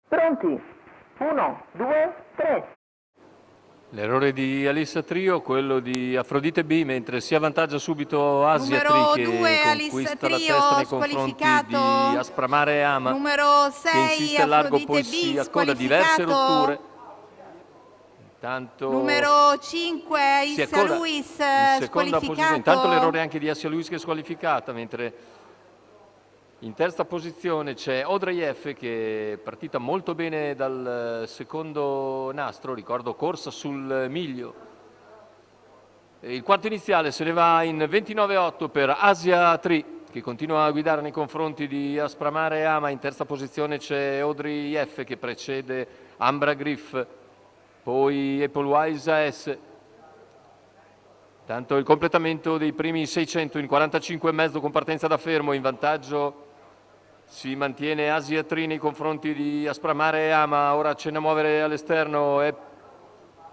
Pronti? 1, 2, 3. L'errore di Alissa Trio, quello di Afrodite B, mentre si avvantaggia subito Asia Numero Tri che 2 Alissa conquista la Trio testa nei confronti squalificato. di Aspramare Ama, Numero che 6 insiste a largo, Afrodite poi si B accoda diverse rotture. squalificato. Intanto Numero 5 si Issa accoda Luis in seconda posizione. Intanto l'errore squalificato. anche di Asia Luis che è squalificata, mentre in terza posizione c'è Audrey F che è partita molto bene dal secondo nastro, ricordo corsa sul miglio. Il quarto iniziale se ne va in 29,8 per Asia Tri che continua a guidare nei confronti di Aspramare Ama. In terza posizione c'è Audrey F che precede Ambra Griff, poi Applewise AS. Tanto il completamento dei primi 600 in 45,5 con partenza da fermo. In vantaggio si mantiene Asia Tri nei confronti di Aspramare Ama. Ora accenna a muovere all'esterno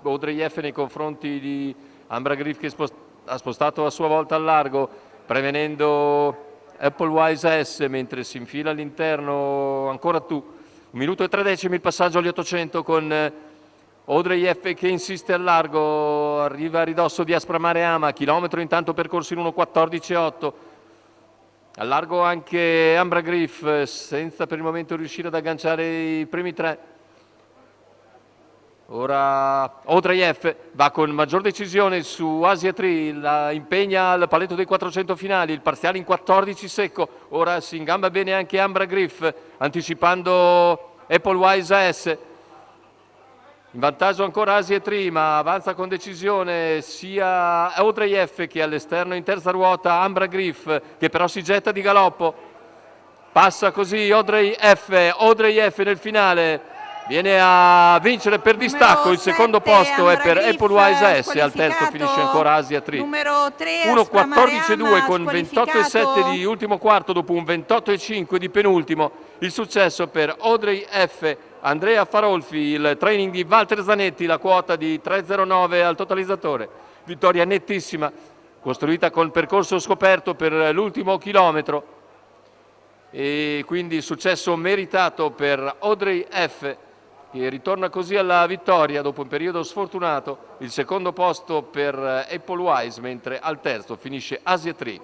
Audrey F nei confronti di Ambra Griff che ha spostato a sua volta al largo, prevenendo Applewise AS, mentre si infila all'interno ancora tu. 1 minuto e 3 decimi il passaggio agli 800 con Audrey F che insiste al largo, arriva a ridosso di Aspramare Ama, chilometro intanto percorso in 1:14,8. Al largo anche Ambra Griff, senza per il momento riuscire ad agganciare i primi tre. Ora Audrey F va con maggior decisione su Asia Tri, la impegna al paletto dei 400 finali, il parziale in 14 secco. Ora si ingamba bene anche Ambra Griff, anticipando Applewise AS. In vantaggio ancora Asia Tri, ma avanza con decisione sia Audrey F che all'esterno in terza ruota Ambra Griff, che però si getta di galoppo. Passa così Audrey F nel finale. Viene a vincere per distacco, il secondo posto è per Applewise AS, al terzo finisce ancora Asia Tri. Numero 3 1:14,2 con 28,7 di ultimo quarto dopo un 28,5 di penultimo. Il successo per Audrey F. Andrea Farolfi, il training di Walter Zanetti, la quota di 3,09 al totalizzatore. Vittoria nettissima, costruita con percorso scoperto per l'ultimo chilometro. E quindi successo meritato per Audrey F che ritorna così alla vittoria dopo un periodo sfortunato. Il secondo posto per Applewise, mentre al terzo finisce Asia Tri.